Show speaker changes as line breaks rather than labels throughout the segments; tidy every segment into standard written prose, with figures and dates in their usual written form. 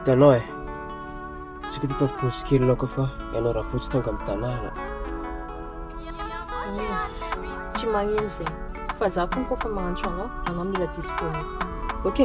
Hitanao tsika tao posikely laoka fa ianao raha fotsy tonga amin'ny tanàna.
Tsy magnino zay fa za fony koa fa magnantso anao mila disponible. Ok.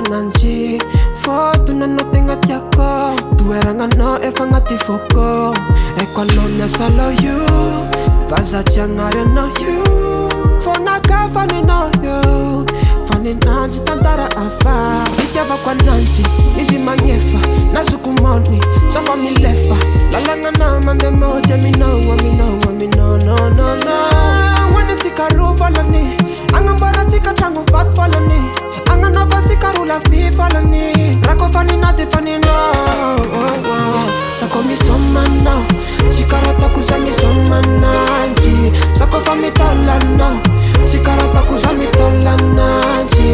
Nanji foto nanao tegna tiako toeragnanao efa agnaty foko eko anao miasalo io vazatsiagnary anao io fonaka faninao io faninanjy tantara afa itiavako ananjy izy magnefa nazokomony safa milefa lalagna mandeha mody aminao hoanitsika roa falany agnambaratsika tragno vato falany agnanaovantsika rola vy falany rako fanina de faninao sako misomanao tsy karaha tako za misomananjy sako fa mitolanao tsy karaha tako za mitolananjy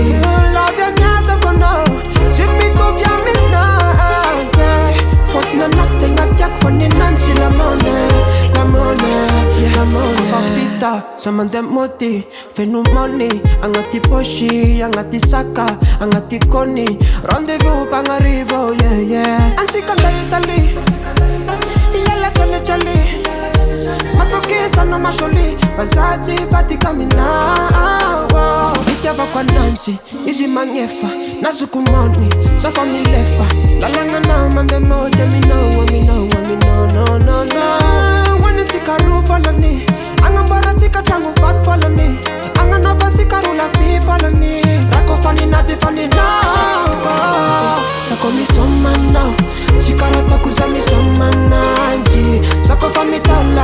lavy aniazako anao tsy mitovy aminanjy fôtony anao tegna tiako faninanjy lamone fa vita za mandeha mody feno money agnaty posy agnaty saka agnaty kony rendez-vous bagnarivo ansika nda Italy iela chale matokisana masoli vazaji vatika minao itiavako ananjy izy magnefa nazokomony safa milefa lalagna mandeha mody aminao hoanitsika roa falany agnambaratsika tragno vato falany agnanaovantsika rola vy falany rako fanina de faninao sako misomanao tsy karaha tako za misomananjy sako fa mitola